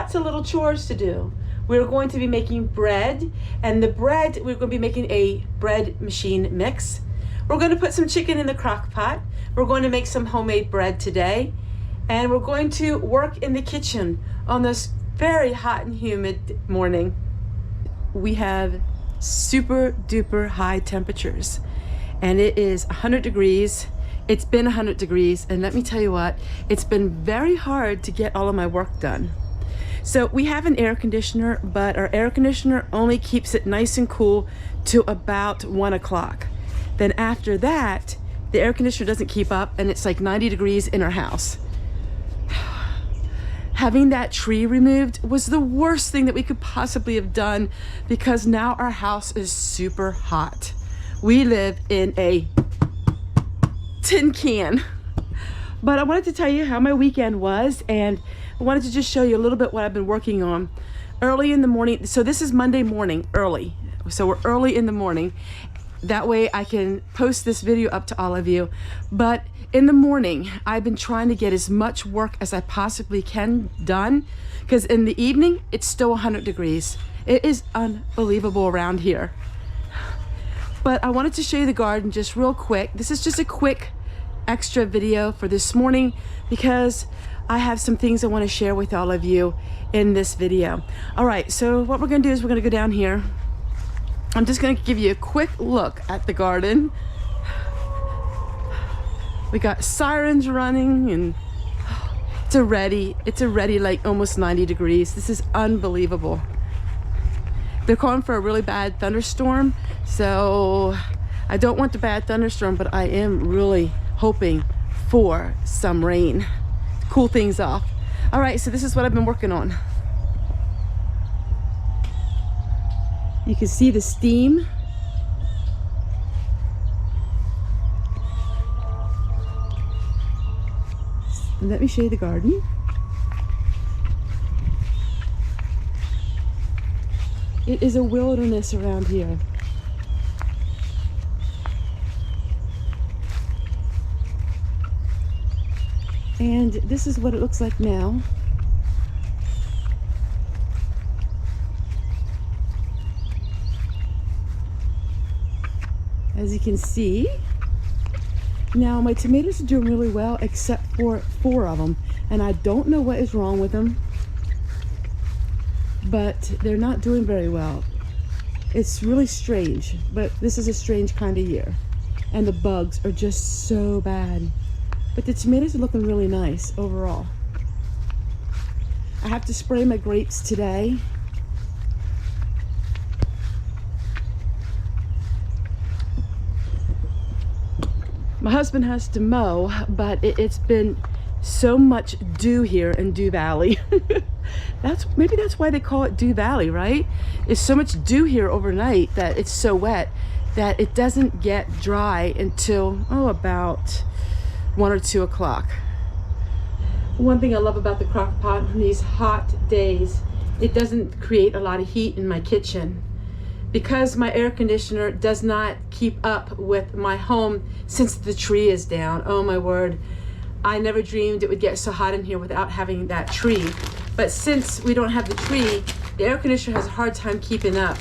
lots of little chores to do. We're going to be making bread, and the bread, we're going to be making a bread machine mix. We're going to put some chicken in the crock pot. We're going to make some homemade bread today, and we're going to work in the kitchen on this very hot and humid morning. We have super duper high temperatures, and it is 100 degrees. It's been 100 degrees, and let me tell you what, it's been very hard to get all of my work done. So we have an air conditioner, but our air conditioner only keeps it nice and cool to about 1 o'clock. Then after that, the air conditioner doesn't keep up, and it's like 90 degrees in our house. Having that tree removed was the worst thing that we could possibly have done, because now our house is super hot. We live in a tin can. But I wanted to tell you how my weekend was, and I wanted to just show you a little bit what I've been working on early in the morning. So this is Monday morning, early. So we're early in the morning. That way I can post this video up to all of you. But in the morning, I've been trying to get as much work as I possibly can done, because in the evening, it's still 100 degrees. It is unbelievable around here. But I wanted to show you the garden just real quick. This is just a quick extra video for this morning, because I have some things I want to share with all of you in this video. All right, so what we're going to do is we're going to go down here. I'm just going to give you a quick look at the garden. We got sirens running, and it's already like almost 90 degrees. This is unbelievable. They're calling for a really bad thunderstorm, so I don't want the bad thunderstorm, but I am really hoping for some rain. Cool things off. All right, so this is what I've been working on. You can see the steam. Let me show you the garden. It is a wilderness around here. And this is what it looks like now. As you can see, now my tomatoes are doing really well, except for 4 of them, and I don't know what is wrong with them, but they're not doing very well. It's really strange, but this is a strange kind of year, and the bugs are just so bad. But the tomatoes are looking really nice overall. I have to spray my grapes today. My husband has to mow, but it's been so much dew here in Dew Valley. Maybe that's why they call it Dew Valley, right? It's so much dew here overnight that it's so wet that it doesn't get dry until about 1 or 2 o'clock. One thing I love about the crock pot on these hot days, it doesn't create a lot of heat in my kitchen. Because my air conditioner does not keep up with my home since the tree is down. Oh my word, I never dreamed it would get so hot in here without having that tree. But since we don't have the tree, the air conditioner has a hard time keeping up.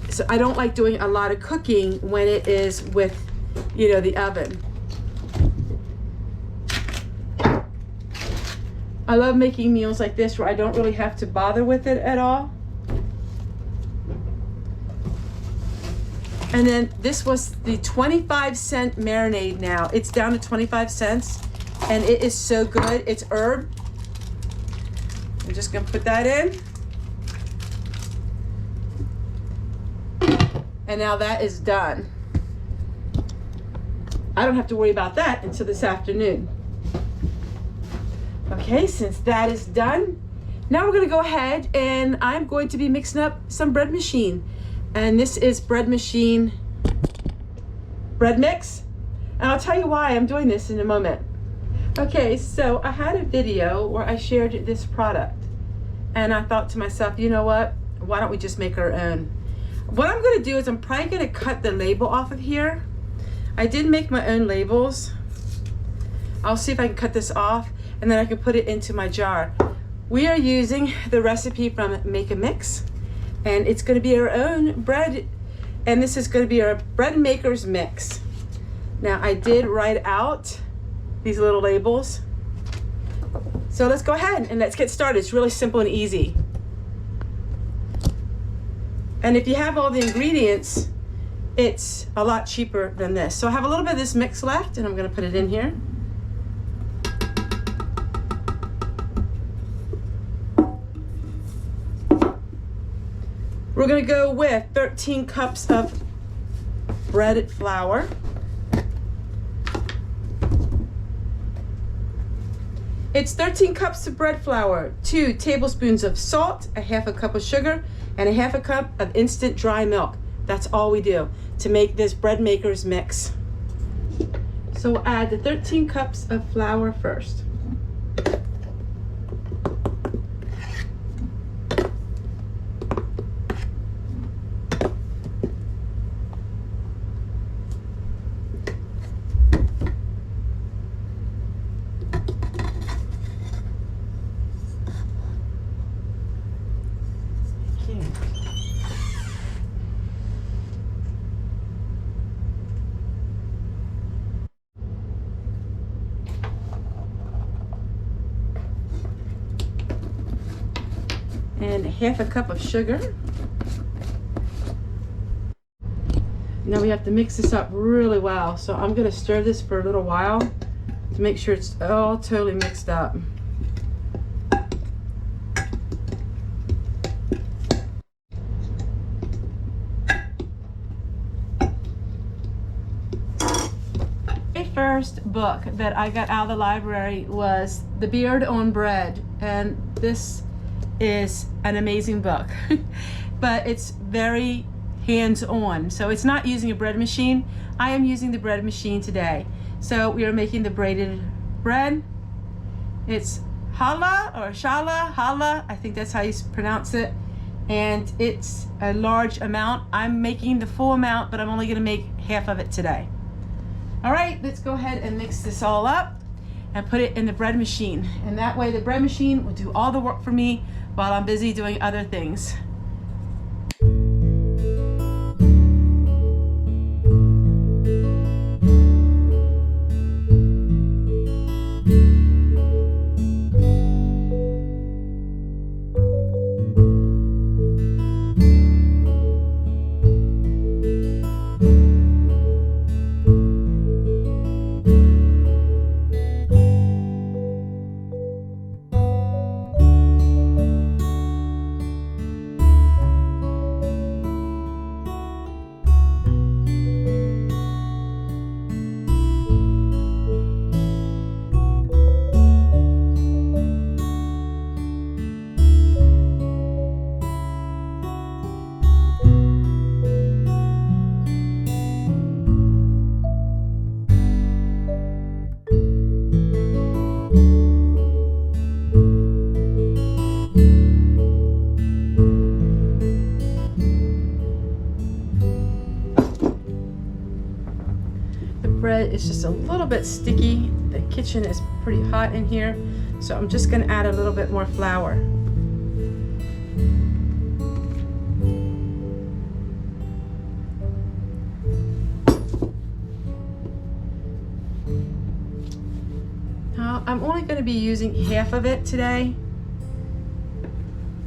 So I don't like doing a lot of cooking when it is with, you know, the oven. I love making meals like this where I don't really have to bother with it at all. And then this was the 25-cent marinade now. It's down to 25 cents, and it is so good. It's herb. I'm just gonna put that in. And now that is done. I don't have to worry about that until this afternoon. Okay, since that is done, now we're gonna go ahead and I'm going to be mixing up some bread machine. And this is bread machine bread mix. And I'll tell you why I'm doing this in a moment. Okay, so I had a video where I shared this product. And I thought to myself, you know what? Why don't we just make our own? What I'm gonna do is I'm probably gonna cut the label off of here. I did make my own labels. I'll see if I can cut this off and then I can put it into my jar. We are using the recipe from Make a Mix, and it's going to be our own bread, and this is going to be our bread maker's mix. Now I did write out these little labels, so let's go ahead and let's get started. It's really simple and easy. And if you have all the ingredients, it's a lot cheaper than this. So I have a little bit of this mix left, and I'm going to put it in here. We're going to go with 13 cups of breaded flour. It's 13 cups of bread flour, 2 tablespoons of salt, a half a cup of sugar, and a half a cup of instant dry milk. That's all we do to make this bread maker's mix. So we'll add the 13 cups of flour first. And half a cup of sugar. Now we have to mix this up really well. So I'm going to stir this for a little while to make sure it's all totally mixed up. The first book that I got out of the library was The Beard on Bread, and this is an amazing book. But it's very hands-on, so it's not using a bread machine. I am using the bread machine today. So we are making the braided bread. It's challah or shallah, challah, I think that's how you pronounce it, and it's a large amount. I'm making the full amount, but I'm only going to make half of it today. All right, let's go ahead and mix this all up and put it in the bread machine, and that way the bread machine will do all the work for me while I'm busy doing other things. Bread is just a little bit sticky. The kitchen is pretty hot in here, so I'm just going to add a little bit more flour. Now I'm only going to be using half of it today,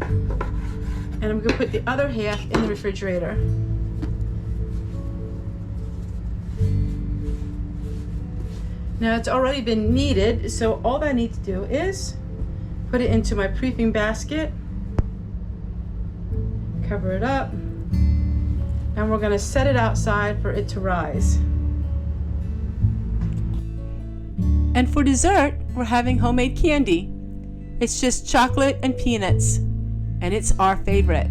and I'm going to put the other half in the refrigerator. Now it's already been kneaded, so all I need to do is put it into my prepping basket, cover it up, and we're going to set it outside for it to rise. And for dessert, we're having homemade candy. It's just chocolate and peanuts, and it's our favorite.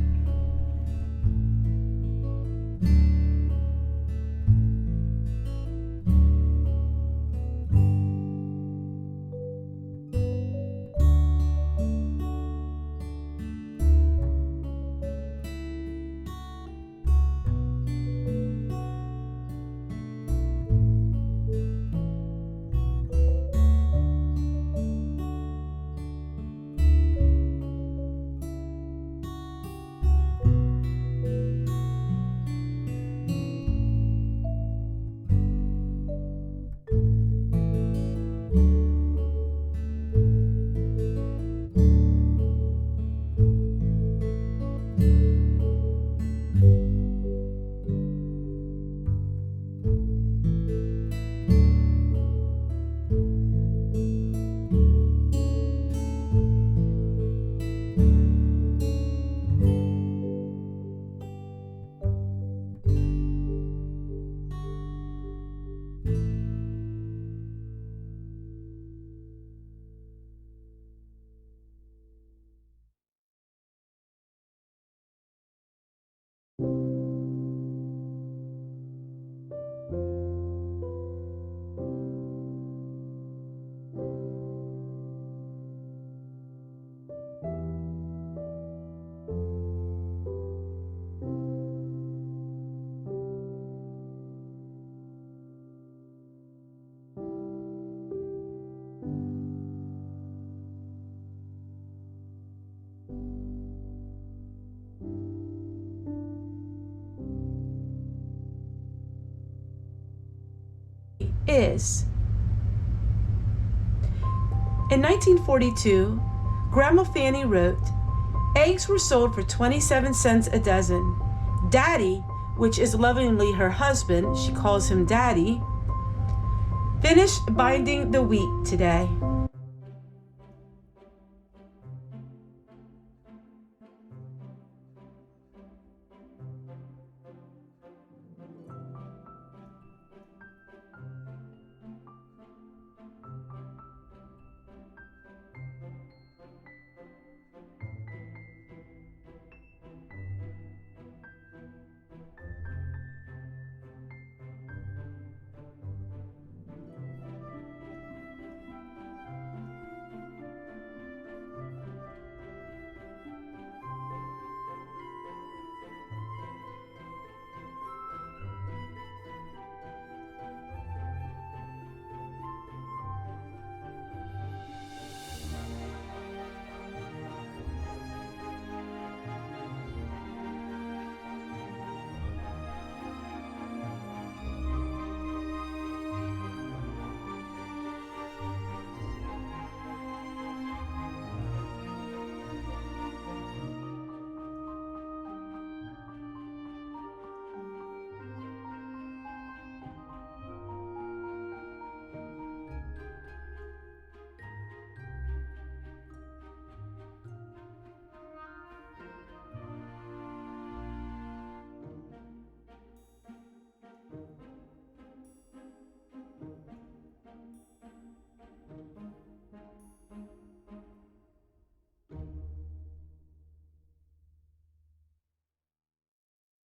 is. In 1942, Grandma Fanny wrote, eggs were sold for 27 cents a dozen. Daddy, which is lovingly her husband, she calls him Daddy, finished binding the wheat today.